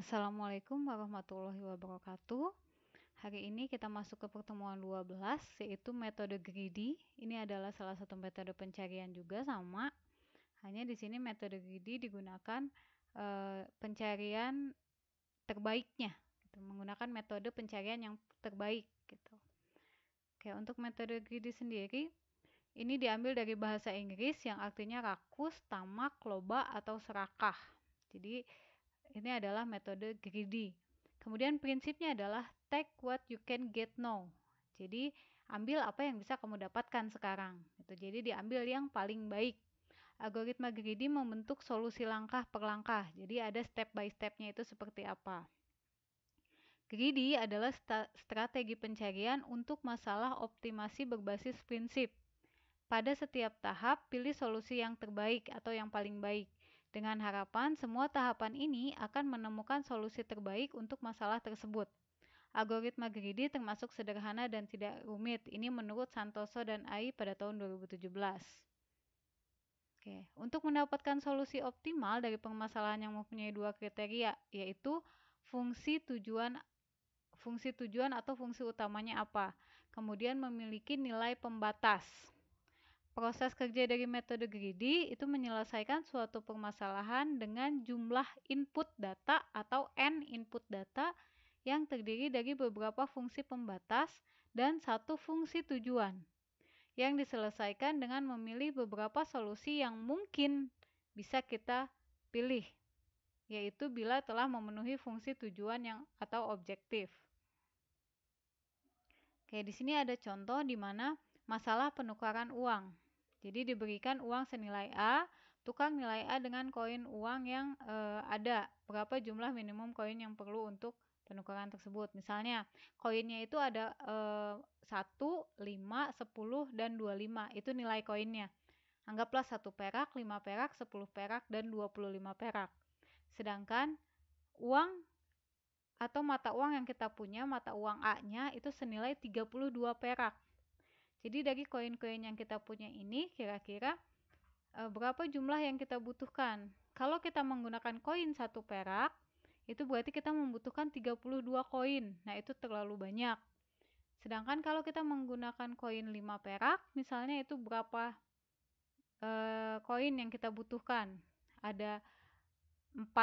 Assalamualaikum warahmatullahi wabarakatuh. Hari ini kita masuk ke pertemuan 12, yaitu metode greedy. Ini adalah salah satu metode pencarian juga sama. Hanya di sini metode greedy digunakan pencarian terbaiknya, gitu. Menggunakan metode pencarian yang terbaik, gitu. Oke, untuk metode greedy sendiri, ini diambil dari bahasa Inggris yang artinya rakus, tamak, loba, atau serakah. Jadi ini adalah metode greedy. Kemudian prinsipnya adalah take what you can get now. Jadi ambil apa yang bisa kamu dapatkan sekarang. Jadi diambil yang paling baik. Algoritma greedy membentuk solusi langkah per langkah. Jadi ada step by stepnya itu seperti apa. Greedy adalah strategi pencarian untuk masalah optimasi berbasis prinsip. Pada setiap tahap, pilih solusi yang terbaik atau yang paling baik. Dengan harapan semua tahapan ini akan menemukan solusi terbaik untuk masalah tersebut. Algoritma greedy termasuk sederhana dan tidak rumit. Ini menurut Santoso dan Ai pada tahun 2017. Oke, untuk mendapatkan solusi optimal dari permasalahan yang mempunyai dua kriteria, yaitu fungsi tujuan atau fungsi utamanya apa, kemudian memiliki nilai pembatas. Proses kerja dari metode greedy itu menyelesaikan suatu permasalahan dengan jumlah input data atau n input data yang terdiri dari beberapa fungsi pembatas dan satu fungsi tujuan yang diselesaikan dengan memilih beberapa solusi yang mungkin bisa kita pilih, yaitu bila telah memenuhi fungsi tujuan yang atau objektif. Oke, di sini ada contoh di mana masalah penukaran uang. Jadi diberikan uang senilai A, tukar nilai A dengan koin uang yang ada. Berapa jumlah minimum koin yang perlu untuk penukaran tersebut. Misalnya, koinnya itu ada 1, 5, 10, dan 25. Itu nilai koinnya. Anggaplah 1 perak, 5 perak, 10 perak, dan 25 perak. Sedangkan uang atau mata uang yang kita punya, mata uang A-nya itu senilai 32 perak. Jadi dari koin-koin yang kita punya ini kira-kira berapa jumlah yang kita butuhkan. Kalau kita menggunakan koin 1 perak, itu berarti kita membutuhkan 32 koin. Nah, itu terlalu banyak. Sedangkan kalau kita menggunakan koin 5 perak, misalnya itu berapa koin yang kita butuhkan. Ada 4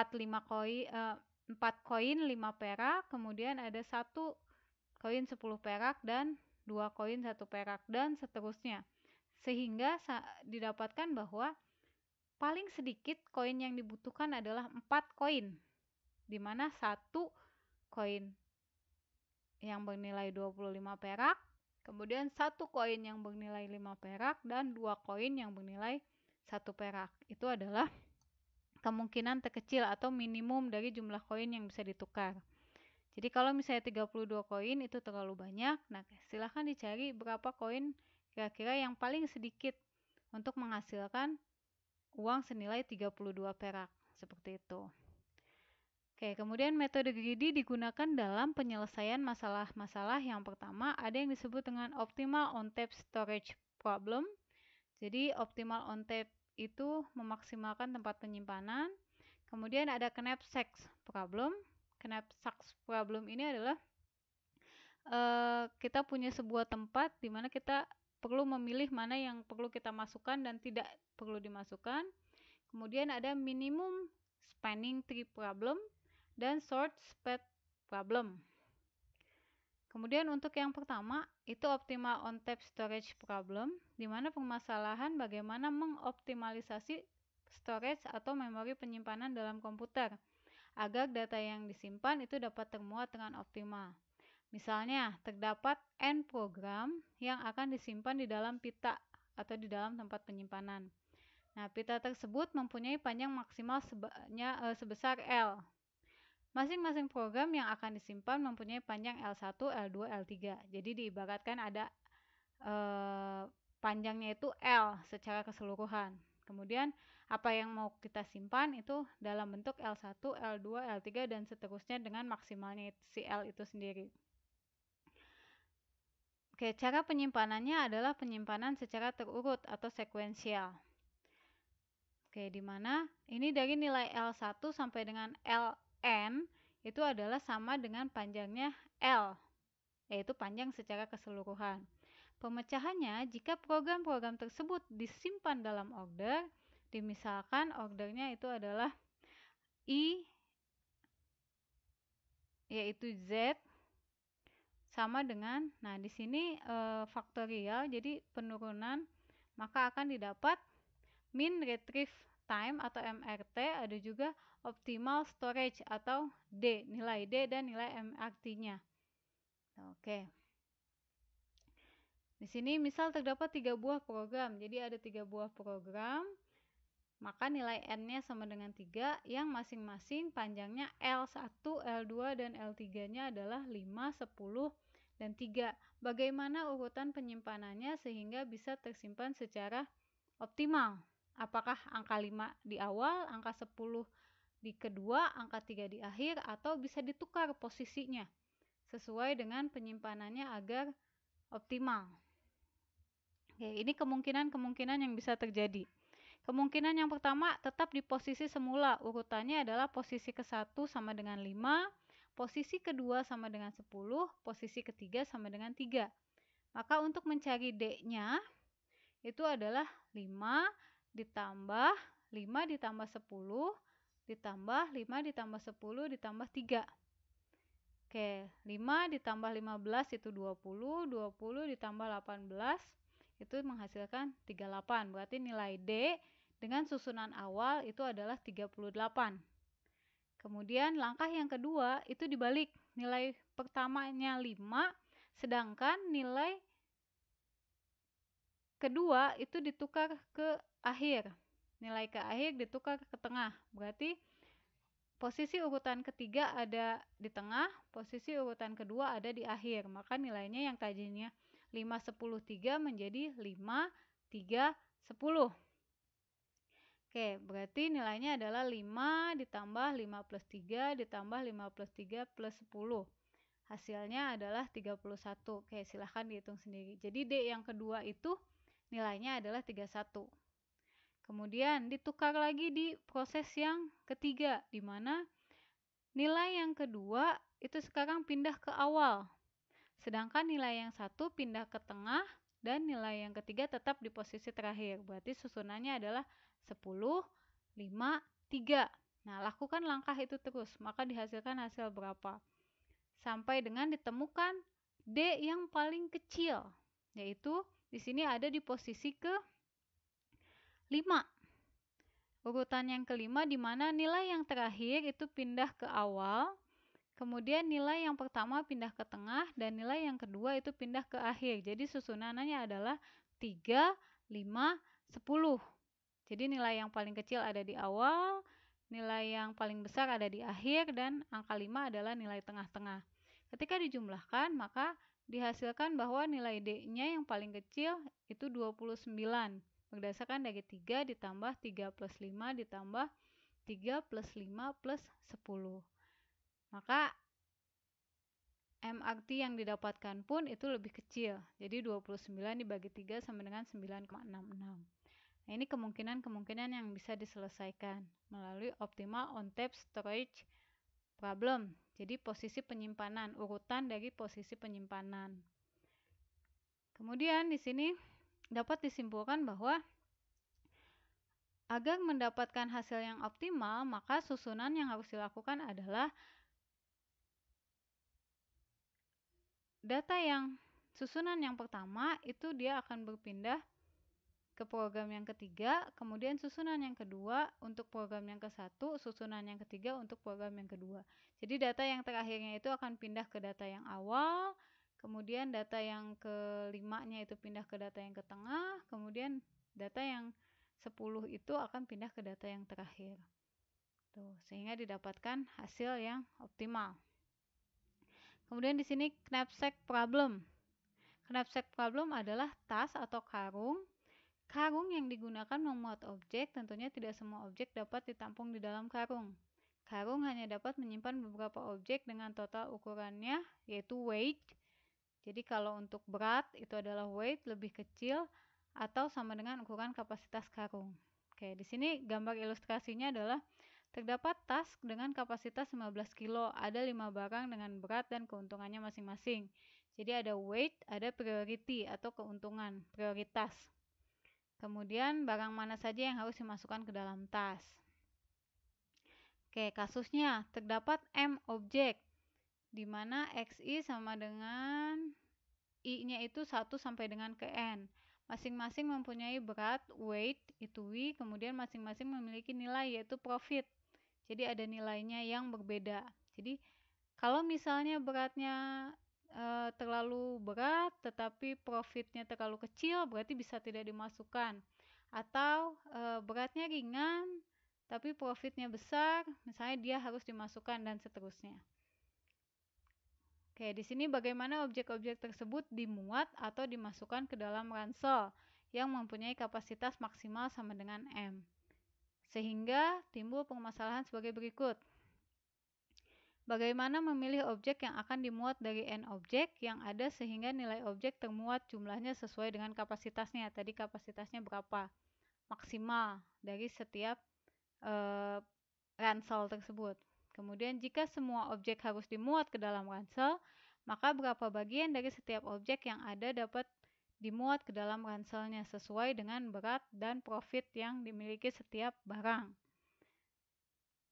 koin 5 perak, kemudian ada 1 koin 10 perak dan 2 koin 1 perak dan seterusnya. Sehingga didapatkan bahwa paling sedikit koin yang dibutuhkan adalah 4 koin, di mana 1 koin yang bernilai 25 perak, kemudian 1 koin yang bernilai 5 perak, dan 2 koin yang bernilai 1 perak. Itu adalah kemungkinan terkecil atau minimum dari jumlah koin yang bisa ditukar. Jadi kalau misalnya 32 koin itu terlalu banyak, nah silahkan dicari berapa koin kira-kira yang paling sedikit untuk menghasilkan uang senilai 32 perak, seperti itu. Oke, kemudian metode greedy digunakan dalam penyelesaian masalah-masalah. Yang pertama ada yang disebut dengan optimal on-tap storage problem. Jadi optimal on-tap itu memaksimalkan tempat penyimpanan. Kemudian ada knapsacks problem. Knapsacks problem ini adalah kita punya sebuah tempat di mana kita perlu memilih mana yang perlu kita masukkan dan tidak perlu dimasukkan. Kemudian ada minimum spanning tree problem dan short spread problem. Kemudian untuk yang pertama itu optimal on-tap storage problem, di mana permasalahan bagaimana mengoptimalisasi storage atau memori penyimpanan dalam komputer agar data yang disimpan itu dapat termuat dengan optimal. Misalnya, terdapat N program yang akan disimpan di dalam pita atau di dalam tempat penyimpanan. Nah, pita tersebut mempunyai panjang maksimal sebesar L. Masing-masing program yang akan disimpan mempunyai panjang L1, L2, L3. Jadi diibaratkan ada panjangnya itu L secara keseluruhan. Kemudian apa yang mau kita simpan itu dalam bentuk L1, L2, L3 dan seterusnya dengan maksimalnya si L itu sendiri. Oke, cara penyimpanannya adalah penyimpanan secara terurut atau sekuensial. Oke, di mana ini dari nilai L1 sampai dengan Ln itu adalah sama dengan panjangnya L, yaitu panjang secara keseluruhan. Pemecahannya jika program-program tersebut disimpan dalam order, misalkan ordernya itu adalah I yaitu Z sama dengan, nah di sini faktorial, jadi penurunan, maka akan didapat min retrieve time atau MRT, ada juga optimal storage atau D, nilai D dan nilai MRT-nya. Oke. Di sini misal terdapat 3 buah program, jadi ada 3 buah program, maka nilai N-nya sama dengan 3 yang masing-masing panjangnya L1, L2, dan L3-nya adalah 5, 10, dan 3. Bagaimana urutan penyimpanannya sehingga bisa tersimpan secara optimal? Apakah angka 5 di awal, angka 10 di kedua, angka 3 di akhir, atau bisa ditukar posisinya sesuai dengan penyimpanannya agar optimal? Oke, ini kemungkinan-kemungkinan yang bisa terjadi. Kemungkinan yang pertama, tetap di posisi semula. Urutannya adalah posisi ke-1 sama dengan 5, posisi kedua sama dengan 10, posisi ketiga sama dengan 3. Maka untuk mencari D-nya, itu adalah 5 ditambah 5 ditambah 10, ditambah 5 ditambah 10 ditambah 3. Oke, 5 ditambah 15 itu 20, 20 ditambah 18 itu menghasilkan 38. Berarti nilai D dengan susunan awal itu adalah 38. Kemudian langkah yang kedua itu dibalik. Nilai pertamanya 5, sedangkan nilai kedua itu ditukar ke akhir. Nilai ke akhir ditukar ke tengah. Berarti posisi urutan ketiga ada di tengah, posisi urutan kedua ada di akhir. Maka nilainya yang tadinya 5, 10, 3 menjadi 5, 3, 10. Oke, berarti nilainya adalah 5 ditambah 5 plus 3 ditambah 5 plus 3 plus 10. Hasilnya adalah 31. Oke, silahkan dihitung sendiri. Jadi D yang kedua itu nilainya adalah 31. Kemudian ditukar lagi di proses yang ketiga, di mana nilai yang kedua itu sekarang pindah ke awal. Sedangkan nilai yang satu pindah ke tengah dan nilai yang ketiga tetap di posisi terakhir. Berarti susunannya adalah 10, 5, 3. Nah, lakukan langkah itu terus, maka dihasilkan hasil berapa? Sampai dengan ditemukan D yang paling kecil, yaitu di sini ada di posisi ke-5. Urutan yang kelima di mana nilai yang terakhir itu pindah ke awal, kemudian nilai yang pertama pindah ke tengah, dan nilai yang kedua itu pindah ke akhir. Jadi susunannya adalah 3, 5, 10. Jadi nilai yang paling kecil ada di awal, nilai yang paling besar ada di akhir, dan angka 5 adalah nilai tengah-tengah. Ketika dijumlahkan, maka dihasilkan bahwa nilai D-nya yang paling kecil itu 29. Berdasarkan dari 3 ditambah 3 plus 5 ditambah 3 plus 5 plus 10. Maka MRT yang didapatkan pun itu lebih kecil. Jadi 29 dibagi 3 sama dengan 9,66. Nah, ini kemungkinan-kemungkinan yang bisa diselesaikan melalui optimal on-tap storage problem. Jadi posisi penyimpanan, urutan dari posisi penyimpanan. Kemudian di sini dapat disimpulkan bahwa agar mendapatkan hasil yang optimal, maka susunan yang harus dilakukan adalah susunan yang pertama itu dia akan berpindah ke program yang ketiga, kemudian susunan yang kedua untuk program yang ke-1, susunan yang ketiga untuk program yang kedua. Jadi data yang terakhirnya itu akan pindah ke data yang awal, kemudian data yang kelimanya itu pindah ke data yang ke tengah, kemudian data yang 10 itu akan pindah ke data yang terakhir. Tuh, sehingga didapatkan hasil yang optimal. Kemudian di sini knapsack problem. Knapsack problem adalah tas atau karung. Karung yang digunakan memuat objek, tentunya tidak semua objek dapat ditampung di dalam karung. Karung hanya dapat menyimpan beberapa objek dengan total ukurannya, yaitu weight. Jadi kalau untuk berat itu adalah weight lebih kecil atau sama dengan ukuran kapasitas karung. Oke, di sini gambar ilustrasinya adalah Terdapat tas dengan kapasitas 15 kilo, ada 5 barang dengan berat dan keuntungannya masing-masing. Jadi ada weight, ada priority atau keuntungan, prioritas. Kemudian barang mana saja yang harus dimasukkan ke dalam tas. Oke, kasusnya terdapat M objek, di mana XI sama dengan I-nya itu 1 sampai dengan ke N. Masing-masing mempunyai berat, weight, itu W, kemudian masing-masing memiliki nilai, yaitu profit. Jadi ada nilainya yang berbeda. Jadi kalau misalnya beratnya terlalu berat tetapi profitnya terlalu kecil, berarti bisa tidak dimasukkan. Atau beratnya ringan tapi profitnya besar, misalnya dia harus dimasukkan dan seterusnya. Oke, di sini bagaimana objek-objek tersebut dimuat atau dimasukkan ke dalam ransel yang mempunyai kapasitas maksimal sama dengan M. Sehingga timbul permasalahan sebagai berikut. Bagaimana memilih objek yang akan dimuat dari N objek yang ada sehingga nilai objek termuat jumlahnya sesuai dengan kapasitasnya. Tadi kapasitasnya berapa? Maksimal dari setiap ransel tersebut. Kemudian jika semua objek harus dimuat ke dalam ransel, maka berapa bagian dari setiap objek yang ada dapat dimuat ke dalam ranselnya sesuai dengan berat dan profit yang dimiliki setiap barang.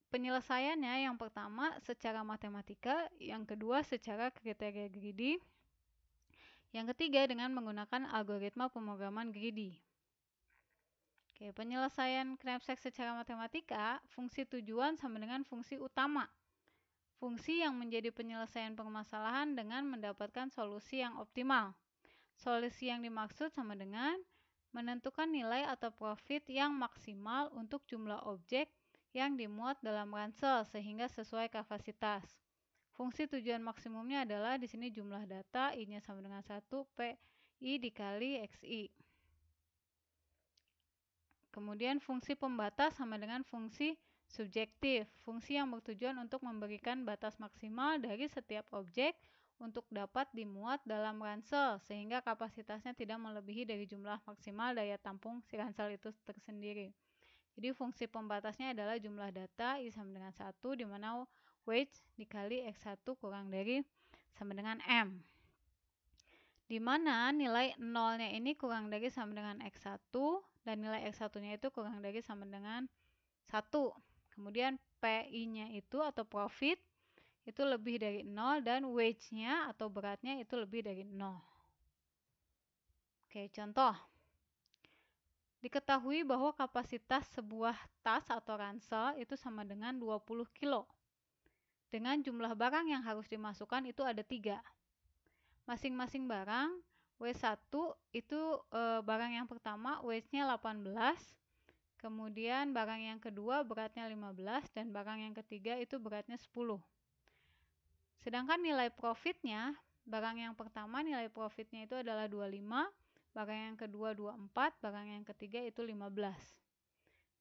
Penyelesaiannya yang pertama secara matematika, yang kedua secara kriteria greedy, yang ketiga dengan menggunakan algoritma pemrograman greedy. Oke, penyelesaian knapsack secara matematika, fungsi tujuan sama dengan fungsi utama. Fungsi yang menjadi penyelesaian permasalahan dengan mendapatkan solusi yang optimal. Solusi yang dimaksud sama dengan menentukan nilai atau profit yang maksimal untuk jumlah objek yang dimuat dalam ransel sehingga sesuai kapasitas. Fungsi tujuan maksimumnya adalah di sini jumlah data, I-nya sama dengan 1, PI dikali XI. Kemudian fungsi pembatas sama dengan fungsi subjektif, fungsi yang bertujuan untuk memberikan batas maksimal dari setiap objek untuk dapat dimuat dalam ransel sehingga kapasitasnya tidak melebihi dari jumlah maksimal daya tampung si ransel itu tersendiri. Jadi fungsi pembatasnya adalah jumlah data I sama dengan 1 di mana weight dikali X1 kurang dari sama dengan M. Di mana nilai 0-nya ini kurang dari sama dengan X1 dan nilai X1-nya itu kurang dari sama dengan 1. Kemudian PI-nya itu atau profit itu lebih dari 0 dan wage-nya atau beratnya itu lebih dari 0. Oke, contoh. Diketahui bahwa kapasitas sebuah tas atau ransel itu sama dengan 20 kilo. Dengan jumlah barang yang harus dimasukkan itu ada 3. Masing-masing barang W1 itu barang yang pertama weight-nya 18, kemudian barang yang kedua beratnya 15 dan barang yang ketiga itu beratnya 10. Sedangkan nilai profitnya, barang yang pertama nilai profitnya itu adalah 25, barang yang kedua 24, barang yang ketiga itu 15.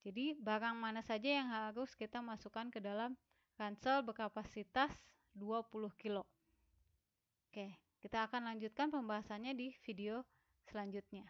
Jadi barang mana saja yang harus kita masukkan ke dalam ransel berkapasitas 20 kilo. Oke. Kita akan lanjutkan pembahasannya di video selanjutnya.